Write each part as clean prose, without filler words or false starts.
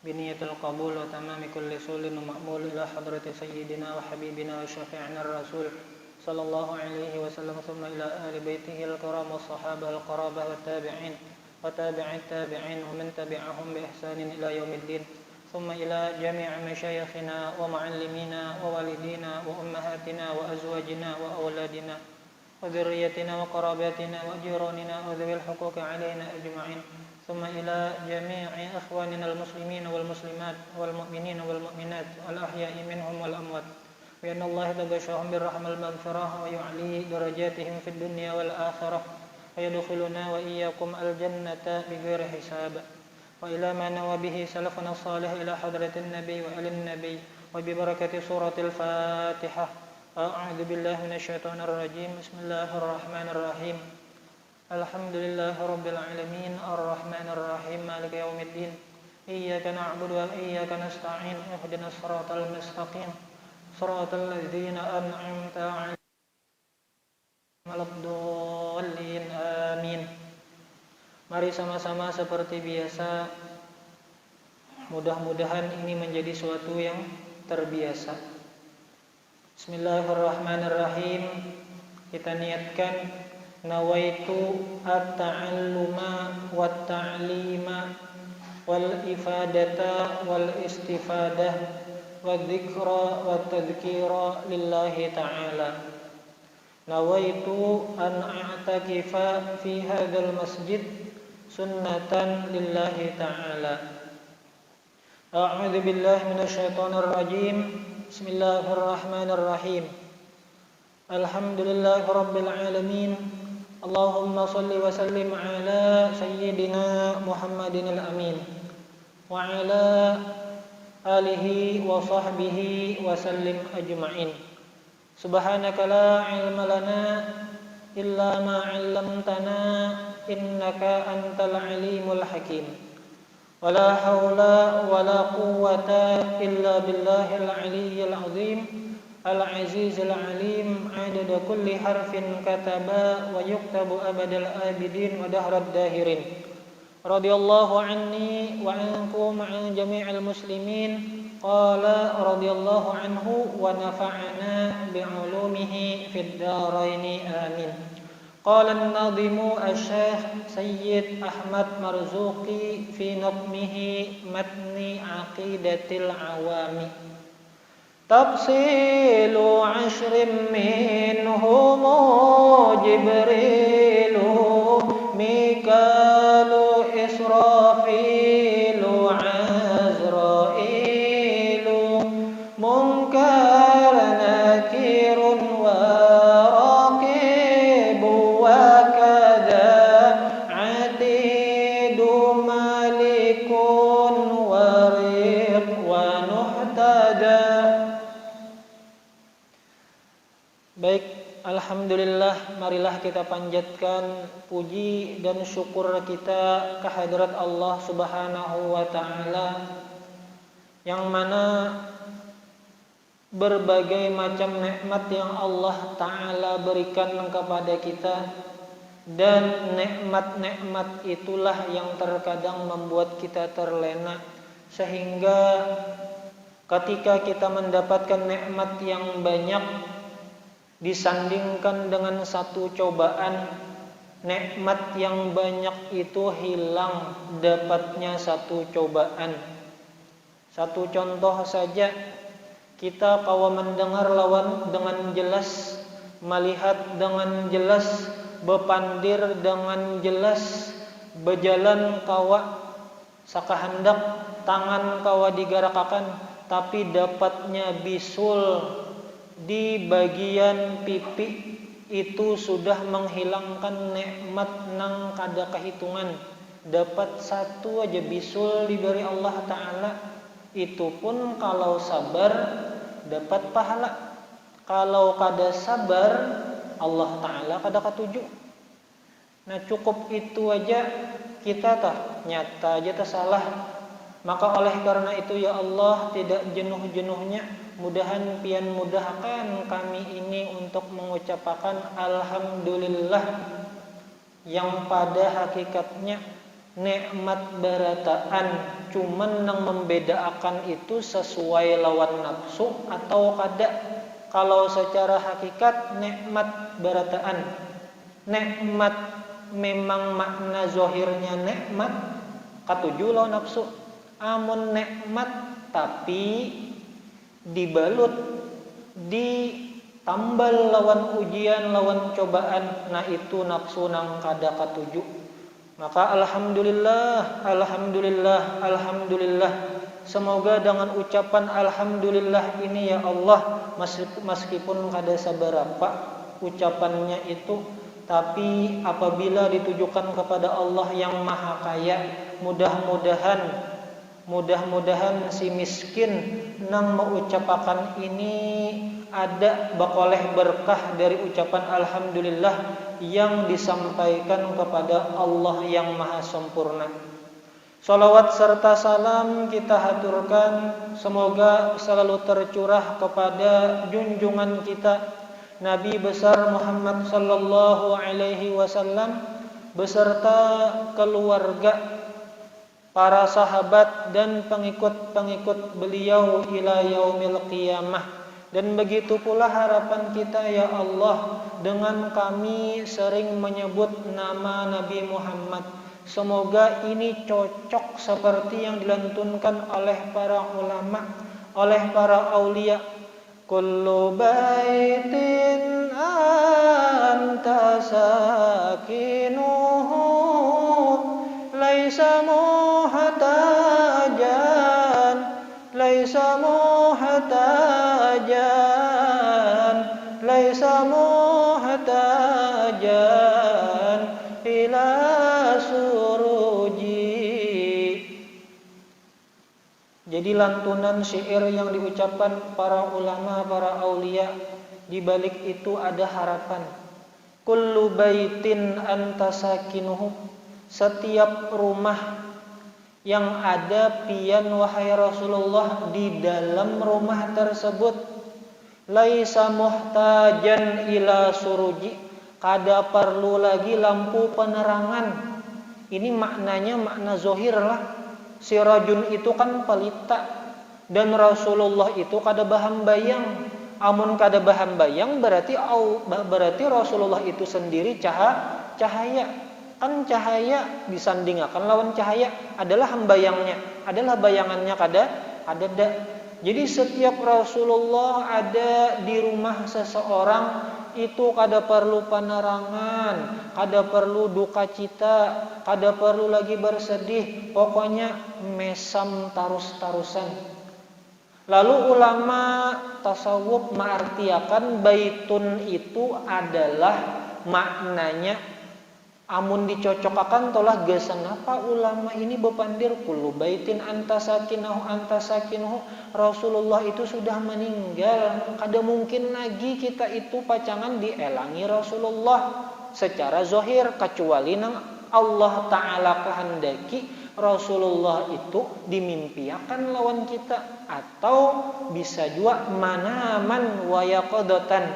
بنية القبول وتمام كل سول ومأمول إلى حضرة سيدنا وحبيبنا وشفيعنا الرسول صلى الله عليه وسلم ثم إلى آل بيته الكرام والصحابة القرابة والتابعين وتابع التابعين ومن تبعهم بإحسان إلى يوم الدين ثم إلى جميع مشايخنا ومعلمينا ووالدينا وأمهاتنا وأزواجنا وأولادنا وذريتنا وقراباتنا وجيراننا وذوي الحقوق علينا أجمعين ثم إلى جميع إخواننا المسلمين والمسلمات والمؤمنين والمؤمنات الأحياء منهم والأموات بأن الله يتغشاهم بالرحمة والمغفرة ويعلي درجاتهم في الدنيا والآخرة ويدخلنا وإياكم الجنة بغير حساب وإلى ما نوى به سلفنا الصالح إلى حضرة النبي وآل النبي وببركة سورة الفاتحة أعوذ بالله من الشيطان الرجيم بسم الله الرحمن الرحيم الحمد لله رب العالمين الرحمن الرحيم مالك يوم الدين إياك نعبد وإياك نستعين اهدنا الصراط المستقيم صراط الذين أنعمت عليهم غير الضالين آمين. Mari sama-sama seperti biasa, mudah-mudahan ini menjadi suatu yang terbiasa. Bismillahirrahmanirrahim. Kita niatkan nawaitu at-ta'alluma wat-ta'lima wal-ifadata wal-istifadah wal-dhikra wat-tadhkira lillahi ta'ala. Nawaitu an a'takifa fi hadzal masjid sunnatan lillahi ta'ala. A'udzu billahi minasy syaithanir rajim. Bismillahirrahmanirrahim. Alhamdulillahi rabbil alamin. Allahumma shalli wa sallim ala sayyidina Muhammadin al-amin wa ala alihi wa sahbihi wa sallim ajma'in. Subhanaka la ilma lana illa ma 'allamtana innaka antal alimul hakim. Wala haula wala quwwata illa billahil aliyyil azim al azizil alim adada kulli harfin kataba wa yuktabu abadal abidin wa dahrad dahirin. Radiyallahu anni wa ankum an jami'il muslimin. Qala radiyallahu anhu wa nafa'ana bi'ulumihi fid dharaini amin. Qala an-nadhimu asy-syekh Sayyid Ahmad Marzuqi fi nadmihi matni aqidatil awami. Tafsilu 'ashrin minhum Jibrilu Mikalu Israfilu Azrailu Munkar Nakirun wa Raqibu wa kada Atidu Malikun Warid wa Nuhtada. Baik, alhamdulillah, marilah kita panjatkan puji dan syukur kita kehadirat Allah Subhanahu wa taala yang mana berbagai macam nikmat yang Allah taala berikan kepada kita, dan nikmat-nikmat itulah yang terkadang membuat kita terlena, sehingga ketika kita mendapatkan nikmat yang banyak disandingkan dengan satu cobaan, nikmat yang banyak itu hilang dapatnya satu cobaan. Satu contoh saja, kita kalau mendengar lawan dengan jelas, melihat dengan jelas, bepandir dengan jelas, berjalan kawa sakahendak, tangan kawa digarakakan, tapi dapatnya bisul di bagian pipi, itu sudah menghilangkan nikmat nang kada kehitungan. Dapat satu aja bisul diberi Allah Ta'ala, itu pun kalau sabar dapat pahala. Kalau kada sabar, Allah Ta'ala kada ketuju. Nah cukup itu aja kita nyata aja salah. Maka oleh karena itu ya Allah, tidak jenuh-jenuhnya mudahan pian mudahkan kami ini untuk mengucapkan alhamdulillah, yang pada hakikatnya nikmat barataan, cuman yang membedakan itu sesuai lawan nafsu atau kada. Kalau secara hakikat nikmat barataan, nikmat memang makna zahirnya nikmat katuju lawan nafsu. Amun nikmat tapi dibalut, ditambal lawan ujian, lawan cobaan, nah itu nafsu nang kada katuju. Maka alhamdulillah, alhamdulillah, alhamdulillah. Semoga dengan ucapan alhamdulillah ini ya Allah, meskipun kada saberapa ucapannya itu, tapi apabila ditujukan kepada Allah yang Maha Kaya, mudah-mudahan si miskin nang mengucapkan ini ada bakoleh berkah dari ucapan alhamdulillah yang disampaikan kepada Allah yang Maha Sempurna. Salawat serta salam kita haturkan semoga selalu tercurah kepada junjungan kita Nabi besar Muhammad sallallahu alaihi wasallam beserta keluarga, para sahabat dan pengikut-pengikut beliau ila yaumil qiyamah. Dan begitu pula harapan kita ya Allah dengan kami sering menyebut nama Nabi Muhammad. Semoga ini cocok seperti yang dilantunkan oleh para ulama, oleh para aulia. Kullu baitin anta sakinuhu laisa muhtajan, laisa muhtajan, laisa muhtajan ila suruji. Jadi lantunan syair yang diucapkan para ulama, para aulia, di balik itu ada harapan. Kullu baitin anta sakinuhu, setiap rumah yang ada pian wahai Rasulullah di dalam rumah tersebut, laisa muhtajan ila suruji, kada perlu lagi lampu penerangan. Ini maknanya makna zahir lah. Sirajun itu kan pelita, dan Rasulullah itu kada bahan bayang. Amun kada bahan bayang berarti Rasulullah itu sendiri cahaya. Kan cahaya disandingkan lawan cahaya adalah hambayangnya, adalah bayangannya kada ada. Jadi setiap Rasulullah ada di rumah seseorang itu kada perlu penerangan, kada perlu duka cita, kada perlu lagi bersedih, pokoknya mesam tarus-tarusan. Lalu ulama tasawuf mengartiakan baitun itu adalah maknanya, amun dicocokakan tolah gesan apa ulama ini bepandir kullu baitin anta sakinahu, Rasulullah itu sudah meninggal, kada mungkin lagi kita itu pacangan dielangi Rasulullah secara zahir, kecuali nang Allah Ta'ala kehendaki Rasulullah itu dimimpiakan lawan kita, atau bisa juga manaman wa yaqadatan,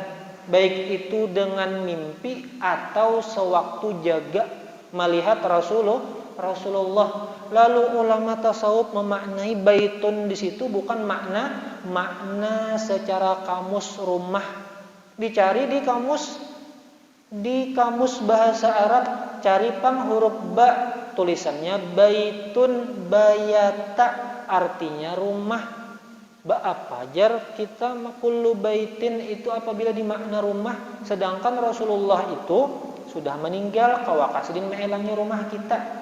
baik itu dengan mimpi atau sewaktu jaga melihat Rasulullah. Lalu ulama tasawuf memaknai baitun di situ bukan makna secara kamus rumah. Dicari di kamus bahasa Arab, cari pang huruf ba, tulisannya baitun bayata, artinya rumah. Ba'apajar kita makullu baitin itu apabila dimakna rumah, sedangkan Rasulullah itu sudah meninggal, kawakasidin meelangi rumah kita.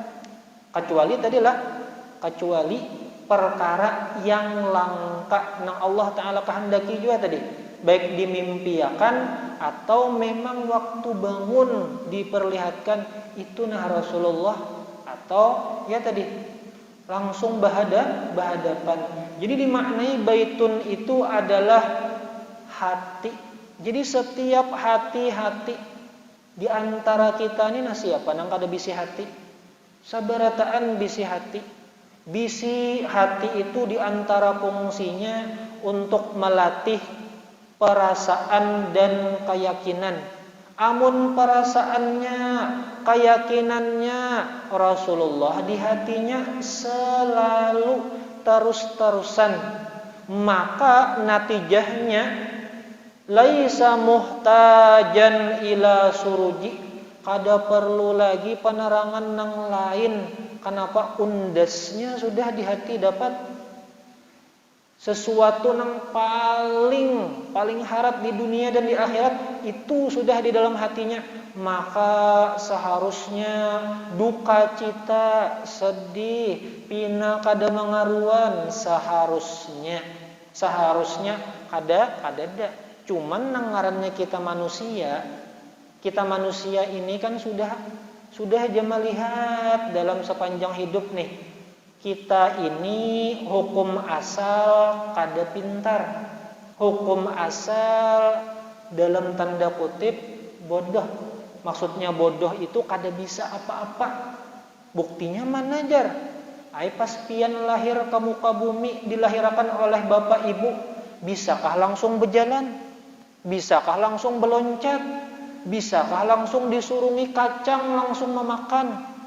Kecuali perkara yang langka nang Allah Ta'ala kehendaki juga tadi, baik dimimpiakan atau memang waktu bangun diperlihatkan itu nah Rasulullah, atau ya tadi langsung berhadapan. Jadi dimaknai baitun itu adalah hati. Jadi setiap hati-hati di antara kita ini siapa nang kada bisi hati? Sabarataan bisi hati. Bisi hati itu di antara fungsinya untuk melatih perasaan dan keyakinan. Amun perasaannya, keyakinannya Rasulullah di hatinya selalu terus-terusan, maka natijahnya laisa muhtajan ila suruji, kada perlu lagi penerangan nang lain. Kenapa? Undasnya sudah di hati dapat sesuatu yang paling harap di dunia dan di akhirat itu sudah di dalam hatinya, maka seharusnya duka cita, sedih, pina kada mengaruan, seharusnya kada ada. Cuman nangarannya kita manusia ini kan sudah aja melihat dalam sepanjang hidup nih, kita ini hukum asal kada pintar, hukum asal dalam tanda kutip bodoh. Maksudnya bodoh itu kada bisa apa-apa. Buktinya mana jar? Ai pas pian lahir ke muka bumi, dilahirkan oleh bapak ibu, bisakah langsung berjalan? Bisakah langsung beloncat? Bisakah langsung disurungi kacang langsung memakan?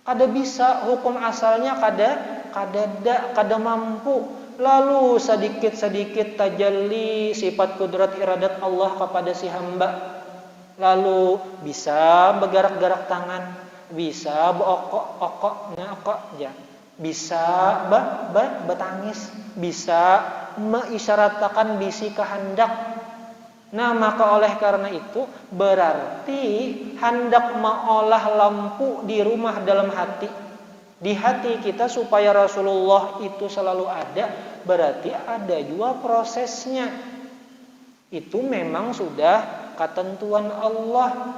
Kada bisa, hukum asalnya kada mampu. Lalu sedikit-sedikit tajalli sifat kudrat iradat Allah kepada si hamba. Lalu bisa bergerak-gerak tangan, bisa beokok-okok ya. Bisa bertangis, bisa mengisyaratkan bisi kehendak. Nah, maka oleh karena itu berarti hendak mengolah lampu di rumah dalam hati, di hati kita supaya Rasulullah itu selalu ada, berarti ada juga prosesnya. Itu memang sudah ketentuan Allah.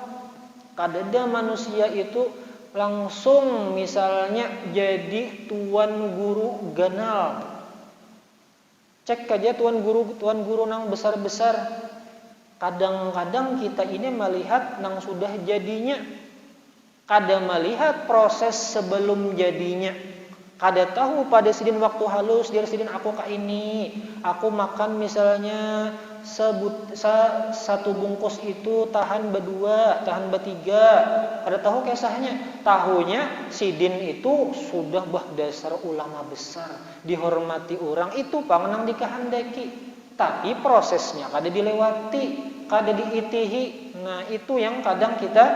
Kadada manusia itu langsung misalnya jadi tuan guru ganal. Cek aja tuan guru nang besar-besar. Kadang-kadang kita ini melihat nang sudah jadinya, kada melihat proses sebelum jadinya. Kada tahu pada sidin waktu halus dia sidin aku ka ini, aku makan misalnya satu bungkus itu tahan berdua, tahan bertiga. Kada tahu kisahnya. Tahunya sidin itu sudah dasar ulama besar, dihormati orang, itu pangenang dikehendaki. Tapi prosesnya kada dilewati, kada diitihi. Nah, itu yang kadang kita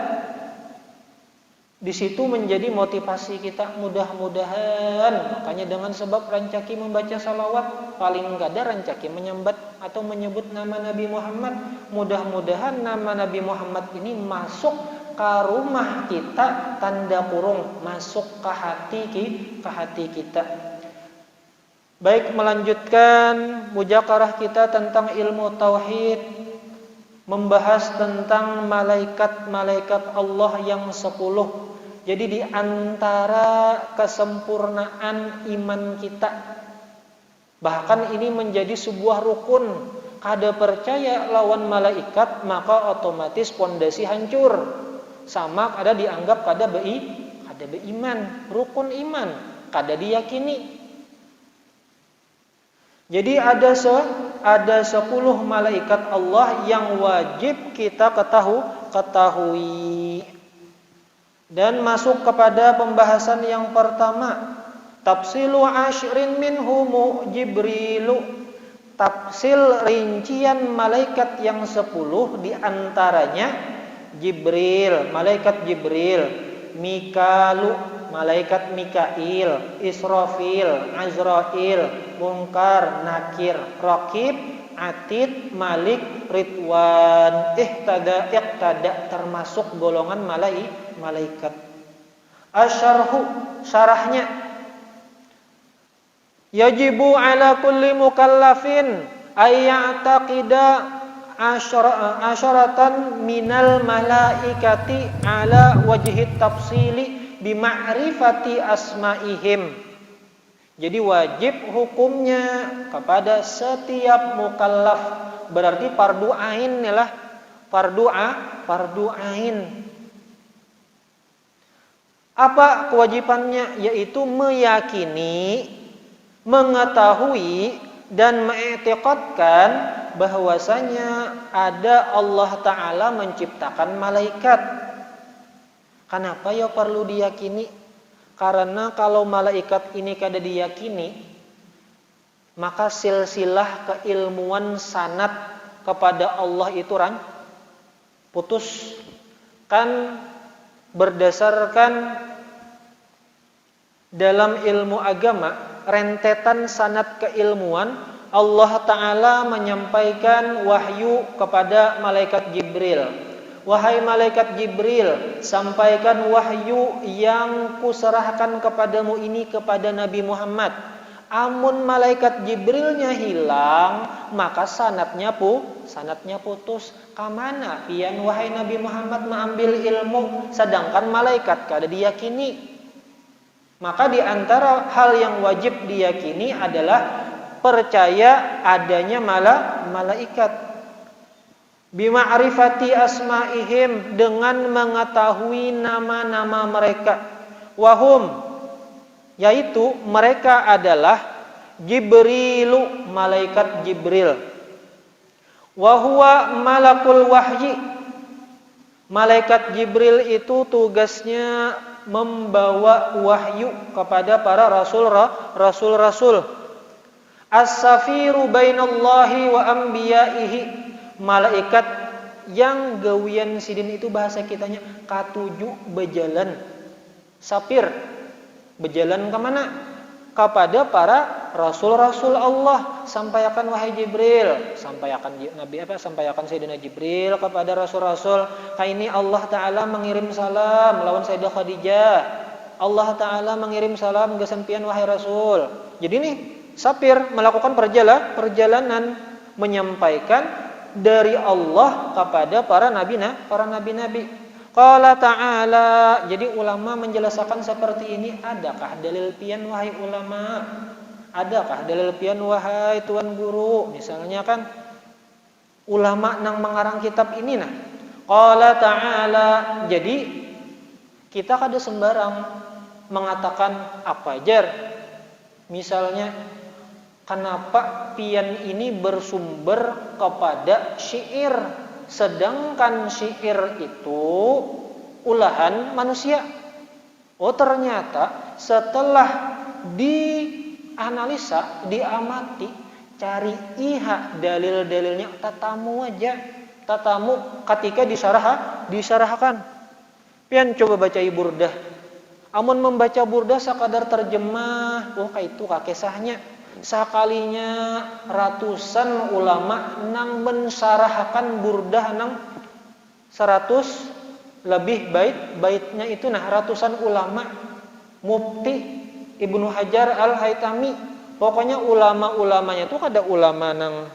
di situ menjadi motivasi kita. Mudah-mudahan, makanya dengan sebab rancaki membaca salawat, paling kada rancaki menyambat atau menyebut nama Nabi Muhammad. Mudah-mudahan nama Nabi Muhammad ini masuk ke rumah kita, tanda kurung masuk ke hati kita. Baik, melanjutkan mujakarah kita tentang ilmu tauhid, membahas tentang malaikat-malaikat Allah yang 10. Jadi di antara kesempurnaan iman kita, bahkan ini menjadi sebuah rukun. Kada percaya lawan malaikat, maka otomatis pondasi hancur. Sama kada dianggap kada beiman, rukun iman, kada diyakini. Jadi ada 10 malaikat Allah yang wajib kita ketahui. Dan masuk kepada pembahasan yang pertama, tafsilu asyrin minhumu Jibrilu. Tafsil rincian malaikat yang 10 di antaranya Jibril, malaikat Jibril, Mikalu, malaikat Mikail, Israfil, Azrail, Munkar, Nakir, Raqib, Atid, Malik, Ridwan, Iqtada, termasuk golongan malaikat. Asyarhu, syarahnya, yajibu ala kulli mukallafin ayya'taqida asyaratan minal malaikati ala wajhi tafsili bima'rifati asma'ihim. Jadi wajib hukumnya kepada setiap mukallaf, berarti fardu ain lah, fardu ain. Apa kewajibannya? Yaitu meyakini, mengetahui dan mengiktikadkan bahwasanya ada Allah Ta'ala menciptakan malaikat. Kenapa ya perlu diyakini? Karena kalau malaikat ini kada diyakini, maka silsilah keilmuan sanad kepada Allah itu putus. Kan berdasarkan dalam ilmu agama, rentetan sanad keilmuan, Allah Ta'ala menyampaikan wahyu kepada malaikat Jibril. Wahai malaikat Jibril, sampaikan wahyu yang kuserahkan kepadamu ini kepada Nabi Muhammad. Amun malaikat Jibrilnya hilang, maka sanadnya putus. Kamana pian wahai Nabi Muhammad mengambil ilmu, sedangkan malaikat kada diyakini. Maka di antara hal yang wajib diyakini adalah percaya adanya malaikat. Bima'rifati asma'ihim, dengan mengetahui nama-nama mereka. Wahum, yaitu mereka adalah Jibrilu, malaikat Jibril. Wahuwa malakul wahyi, malaikat Jibril itu tugasnya membawa wahyu kepada para rasul-rasul. As-safiru bainallahi wa anbiya'ihi, malaikat yang gawian sidin itu bahasa kitanya katuju berjalan. Safir berjalan kemana? Kepada para rasul-rasul Allah. Sampaikan wahai Jibril, sampaikan Sayyidina Jibril kepada rasul-rasul. Ini Allah Ta'ala mengirim salam lawan Sayyidah Khadijah. Allah Ta'ala mengirim salam gesampian wahai rasul. Jadi nih safir melakukan perjalanan menyampaikan dari Allah kepada para nabi-nabi. Qala ta'ala, jadi ulama menjelaskan seperti ini. Adakah dalil pian wahai ulama? Adakah dalil pian wahai tuan guru? Misalnya kan ulama nang mengarang kitab ini nah. Qala ta'ala, jadi kita kada sembarang mengatakan apa jar. Misalnya, kenapa pian ini bersumber kepada syair, sedangkan syair itu ulahan manusia. Oh ternyata setelah dianalisa, diamati, cari iha dalil-dalilnya, tatamu ketika disarahkan. Pian coba baca Burdah. Amun membaca Burdah sekadar terjemah, kayak itu kisahnya. Sakalinya ratusan ulama nang mensarahkan Burdah nang 100 lebih baitnya itu nah ratusan ulama. Mufti Ibnu Hajar Al-Haytami, pokoknya ulama-ulamanya itu kada ulama nang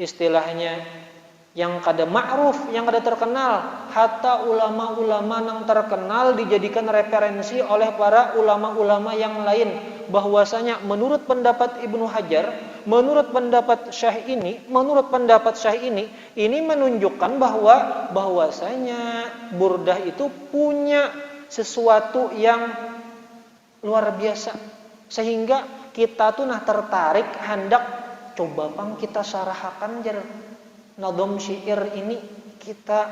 istilahnya yang kada ma'ruf, yang kada terkenal. Hatta ulama-ulama nang terkenal dijadikan referensi oleh para ulama-ulama yang lain, bahwasanya menurut pendapat Ibnu Hajar, menurut pendapat Syekh ini menunjukkan bahwasanya Burdah itu punya sesuatu yang luar biasa, sehingga kita tuh tertarik hendak coba pang kita sarahkan jar nadom syair ini, kita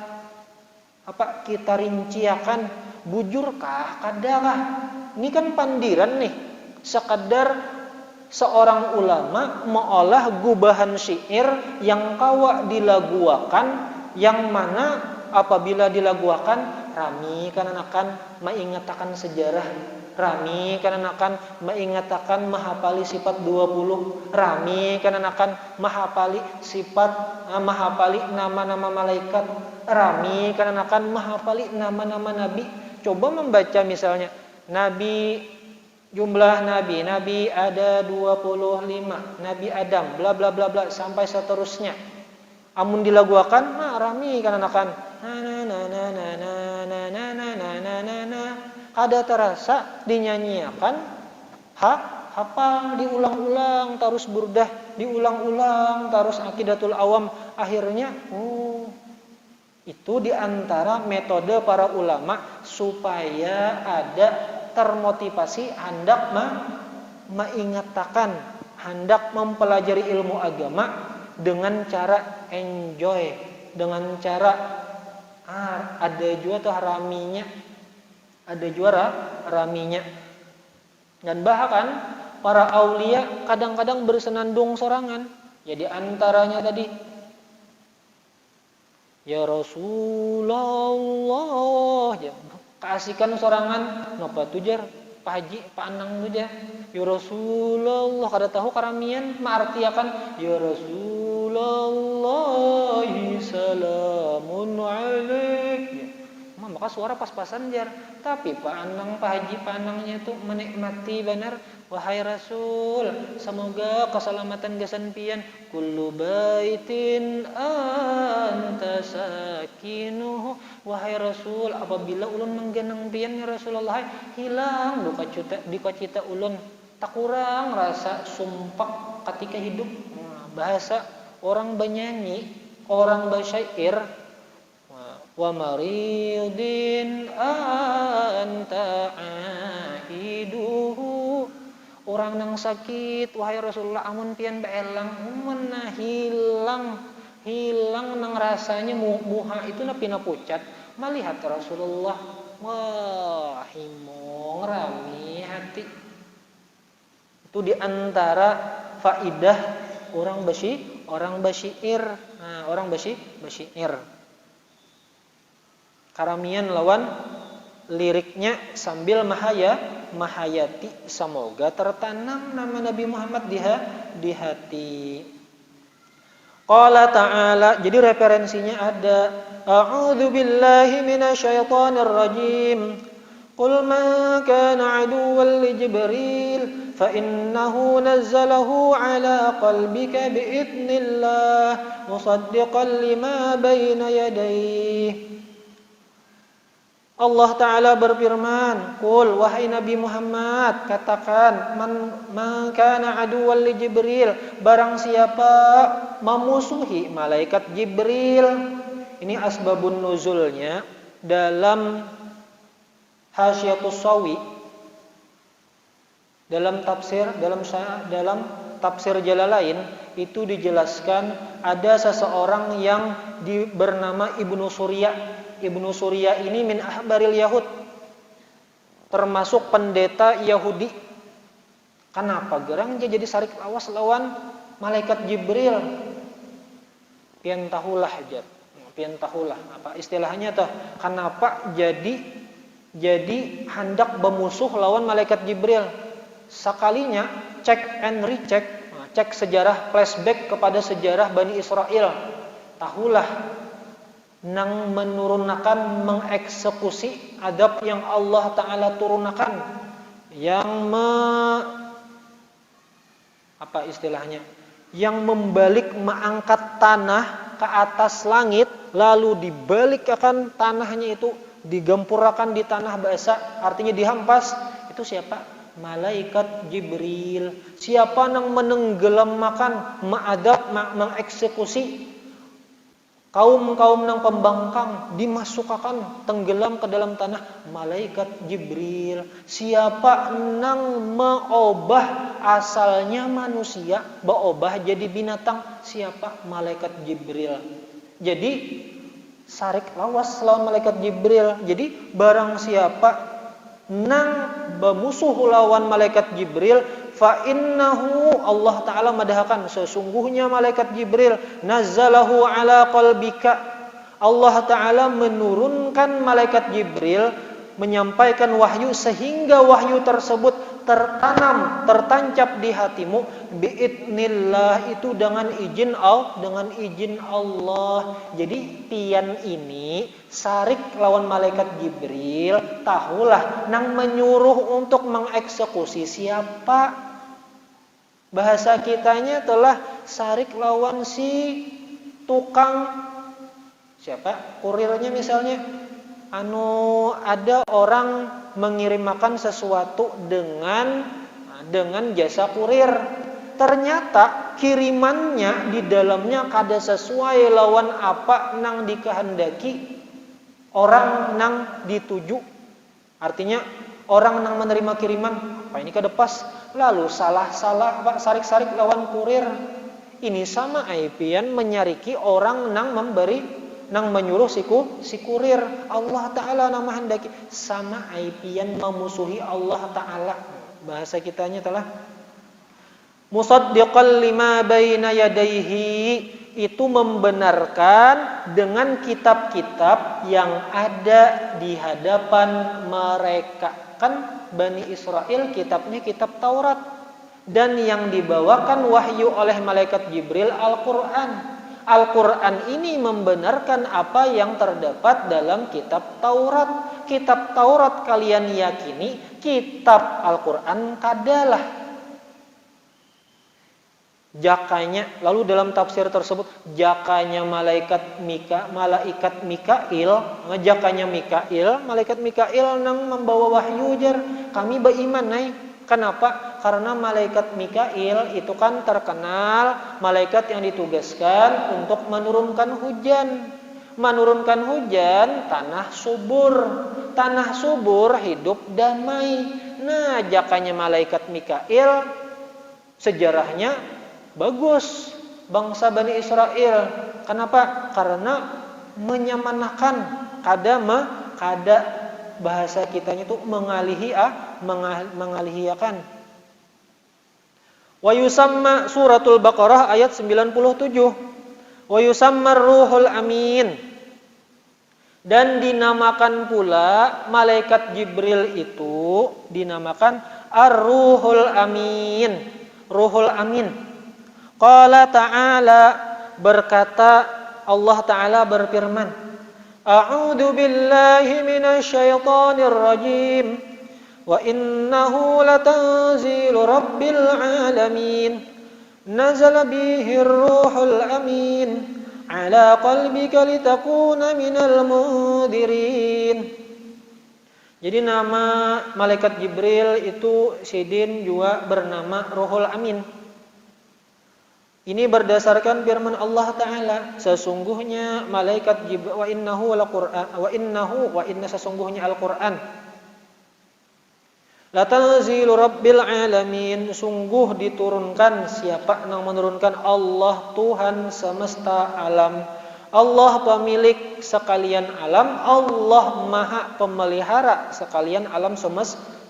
rinciakan, bujurkah kadakah. Ini kan pandiran nih, sekadar seorang ulama mengolah gubahan syair yang kawa dilaguakan, yang mana apabila dilaguakan rami karena akan mengingatkan sejarah, rami karena akan mengingatkan mahapali sifat 20, rami karena akan mahapali nama-nama malaikat, rami karena akan mahapali nama-nama nabi. Coba membaca misalnya jumlah nabi ada 25, Nabi Adam bla bla bla bla sampai seterusnya. Amun dilaguakan rami karena akan ada terasa dinyanyiakan, hafal diulang-ulang, terus Burdah diulang-ulang, terus Aqidatul Awam. Akhirnya itu diantara metode para ulama supaya ada termotivasi hendak mengingatkan, hendak mempelajari ilmu agama, dengan cara enjoy, dengan cara ada juga tuh raminya, ada juara raminya. Dan bahkan para aulia kadang-kadang bersenandung sorangan. Jadi antaranya tadi, ya Rasulullah, ya, keasikan sorangan, napa tujar, Pak Haji, Pak Anang tujar, ya Rasulullah, kada tahu karamian, maartiakan, ya Rasulullah, salamun alaik. Ya. Maka suara pas-pasan jar, tapi Pak Anang, Pak Haji, Pak Anangnya itu menikmati benar. Wahai Rasul, semoga keselamatan gasan pian. Kullu baitin anta sakinuhu. Wahai Rasul, apabila ulun menggenang pian ya Rasulullah, hilang duka cita ulun. Tak kurang rasa sumpah ketika hidup. Bahasa orang bernyanyi, orang bersyair. Wa maridin anta aiduhu. Orang nang sakit, wahai Rasulullah, amun pian beelang, mana hilang nang rasanya muha itu na pina pucat. Melihat Rasulullah, wah himong rami hati. Itu diantara faidah orang basyair. Nah, orang basyair. Karamian lawan liriknya sambil mahayati, semoga tertanam nama Nabi Muhammad di hati. Qala ta'ala, jadi referensinya ada, a'udzu billahi minasyaitonir rajim. Qul man kana aduwwan li Jibril fa innahu nazzalahu ala qalbika biidznillah musaddiqan lima baina yadayhi. Allah Ta'ala berfirman, Qul, wahai Nabi Muhammad, katakan, man kana aduwwan li Jibril, barang siapa memusuhi malaikat Jibril. Ini asbabun nuzulnya dalam Hasyiatus Sawi, dalam tafsir Jalalain itu dijelaskan ada seseorang yang bernama Ibnu Surya. Ibnu Surya ini min ahbaril Yahud, termasuk pendeta Yahudi. Kenapa gerang dia jadi sarik lawas lawan malaikat Jibril? Pian tahulah apa istilahnya tuh? Kenapa jadi hendak bermusuh lawan malaikat Jibril? Sekalinya cek and recheck, cek sejarah, flashback kepada sejarah Bani Israel. Tahulah nang menurunkan, mengeksekusi adab yang Allah Ta'ala turunkan, yang yang membalik, mengangkat tanah ke atas langit, lalu dibalik akan tanahnya itu, digempurakan di tanah basah, artinya dihampas. Itu siapa? Malaikat Jibril. Siapa yang menenggelamkan, mengadab, mengeksekusi kaum nang pembangkang, dimasukkan tenggelam ke dalam tanah? Malaikat Jibril. Siapa nang mengubah asalnya manusia, berubah jadi binatang? Siapa? Malaikat Jibril. Jadi sarik lawas lawan malaikat Jibril. Jadi barang siapa nang bermusuh lawan malaikat Jibril, fa innahu, Allah Ta'ala madahakan, sesungguhnya malaikat Jibril nazzalahu ala qalbika, Allah Ta'ala menurunkan malaikat Jibril, menyampaikan wahyu sehingga wahyu tersebut tertanam, tertancap di hatimu biidznillah, itu dengan izin Allah. Jadi pian ini sarik lawan malaikat Jibril, tahulah nang menyuruh untuk mengeksekusi siapa? Bahasa kitanya telah sarik lawan si tukang, siapa? Kurirnya misalnya. Ada orang mengirimkan sesuatu dengan jasa kurir. Ternyata kirimannya di dalamnya kada sesuai lawan apa nang dikehendaki orang nang dituju. Artinya orang nang menerima kiriman, apa ini kada pas, lalu salah sarik-sarik lawan kurir. Ini sama aipian menyariki orang nang memberi nang menyuruh si kurir. Allah Ta'ala nang menghendaki sama aipian memusuhi Allah Ta'ala. Bahasa kitanya telah musaddiqan lima baina yadayhi, itu membenarkan dengan kitab-kitab yang ada di hadapan mereka. Kan Bani Israel kitabnya kitab Taurat, dan yang dibawakan wahyu oleh malaikat Jibril Al-Quran. Al-Quran ini membenarkan apa yang terdapat dalam kitab Taurat. Kitab Taurat kalian yakini, kitab Al-Quran kadalah. Jakanya, lalu dalam tafsir tersebut jakanya malaikat Mikail, jakanya Mikail, malaikat Mikail nang membawa wahyu jar kami beriman nai. Kenapa? Karena malaikat Mikail itu kan terkenal malaikat yang ditugaskan untuk menurunkan hujan. Menurunkan hujan tanah subur hidup damai. Nah, jakanya malaikat Mikail sejarahnya bagus, bangsa Bani Israel. Kenapa? Karena menyamanakan kada bahasa kitanya itu mengalihiakan. Wa yusamma suratul Baqarah ayat 97. Wa yusamma ruhul amin. Dan dinamakan pula malaikat Jibril itu dinamakan ar-ruhul amin. Ruhul amin. Qala ta'ala, berkata Allah Ta'ala berfirman, A'udzu billahi minasy syaithanir rajim. Wa innahu latanzilu rabbil alamin. Nazala bihi ar-ruhul amin ala qalbika litakuna minal mundirin. Jadi nama malaikat Jibril itu Sidin juga bernama Ruhul Amin. Ini berdasarkan firman Allah Ta'ala, sesungguhnya malaikat Jibril wa inna sesungguhnya Al-Quran latanzilu rabbil alamin, sungguh diturunkan. Siapa yang menurunkan? Allah, Tuhan semesta alam. Allah pemilik sekalian alam, Allah maha pemelihara sekalian alam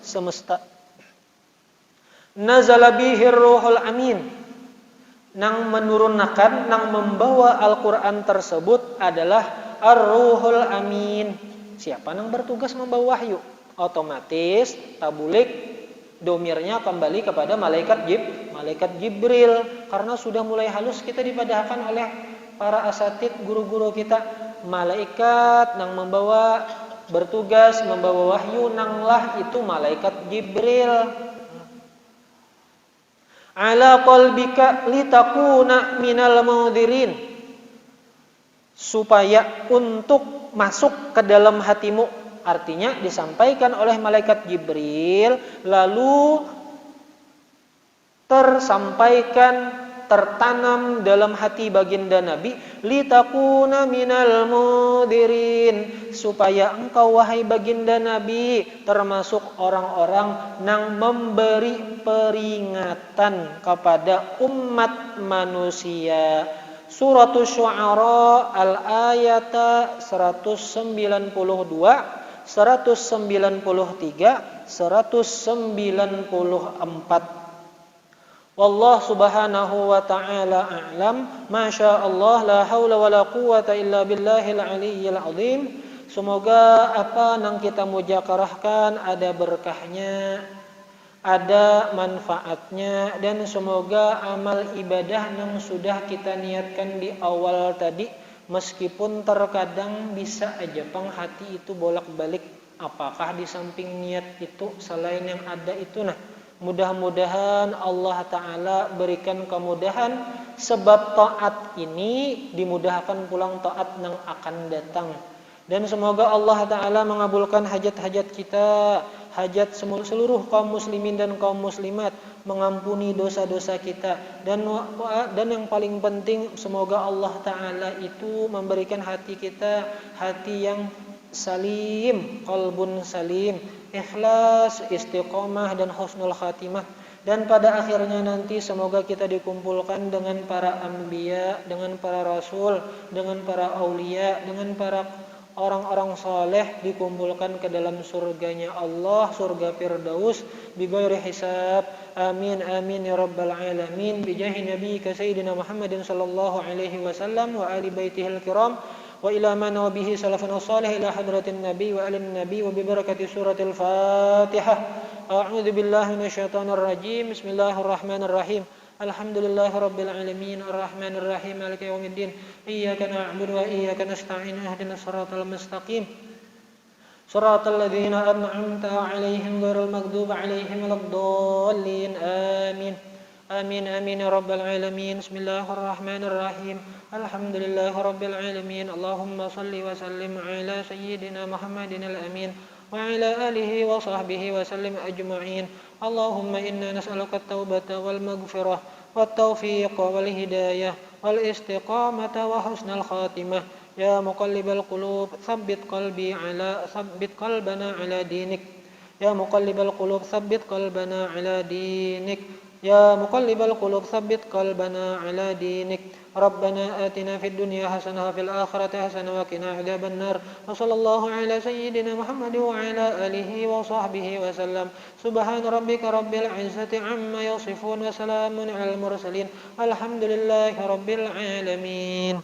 semesta. Nazala bihir ruhul amin, nang menurunkan, nang membawa Al-Quran tersebut adalah Ar-Ruhul Amin. Siapa nang bertugas membawa wahyu? Otomatis tabulik domirnya kembali kepada malaikat Jibril. Karena sudah mulai halus kita dipadahkan oleh para asatid, guru-guru kita. Malaikat nang membawa bertugas membawa wahyu nanglah itu malaikat Jibril. Ala qalbika litakuna minal mundirin, supaya untuk masuk ke dalam hatimu. Artinya disampaikan oleh malaikat Jibril lalu tertanam dalam hati baginda Nabi, litakuna minal mundirin, supaya engkau wahai baginda Nabi termasuk orang-orang yang memberi peringatan kepada umat manusia. Suratul Syu'ara al-ayata 192, 193, 194. Wallahu subhanahu wa ta'ala a'lam. Masya Allah, la hawla wa la quwata illa billahil aliyyil azim. Semoga apa yang kita mujakarahkan ada berkahnya, ada manfaatnya, dan semoga amal ibadah yang sudah kita niatkan di awal tadi, meskipun terkadang bisa aja penghati itu bolak-balik, apakah di samping niat itu selain yang ada itu. Nah, mudah-mudahan Allah Ta'ala berikan kemudahan, sebab taat ini dimudahkan pulang taat yang akan datang. Dan semoga Allah Ta'ala mengabulkan hajat-hajat kita, hajat seluruh kaum muslimin dan kaum muslimat, mengampuni dosa-dosa kita. Dan yang paling penting, semoga Allah Ta'ala itu memberikan hati kita hati yang salim, qalbun salim, ikhlas, istiqomah, dan husnul khatimah. Dan pada akhirnya nanti semoga kita dikumpulkan dengan para anbiya, dengan para rasul, dengan para aulia, dengan para orang-orang saleh, dikumpulkan ke dalam surganya Allah, surga Firdaus bighairi hisab. Amin amin ya rabbal alamin. Bijahi nabiyyika sayyidina Muhammadin sallallahu alaihi wasallam wa ali baitihil kiram wa ila man wa bihi salafun salih ila hadratin nabi wa alim nabi wa bi barakati suratil Fatihah. A'udzu billahi minasyaitonir rajim. Bismillahirrahmanirrahim. Alhamdulillahi rabbil alamin arrahmanir rahim maliki yaumiddin. Iyyaka na'budu wa iyyaka nasta'in ihdinas siratal mustaqim. Siratal ladzina an'amta 'alaihim ghairil maghdubi 'alaihim waladdallin. Amin. Amin amin ya rabbal alamin. Bismillahirrahmanirrahim. Alhamdulillahi rabbil alamin. Allahumma shalli wa sallim 'ala sayyidina Muhammadin al-amin وعلى آله وصحبه وسلم أجمعين. اللهم إنا نسألك التوبة والمغفرة والتوفيق والهداية والاستقامة وحسن الخاتمة. يا مقلب القلوب ثبت قلبنا على دينك. يا مقلب القلوب ثبت قلبنا على دينك. يا مقلب القلوب ثبت قلبنا على دينك. ربنا آتنا في الدنيا حسنة وفي الآخرة حسنة وقنا عذاب النار. وصلى الله على سيدنا محمد وعلى آله وصحبه وسلم. سبحان ربك رب العزة عما يصفون وسلام على المرسلين الحمد لله رب العالمين.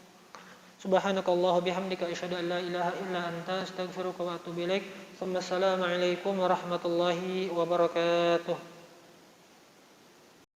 سبحانك الله بحمدك أشهد أن لا إله إلا أنت أستغفرك وأتوب إليك. ثم السلام عليكم ورحمة الله وبركاته.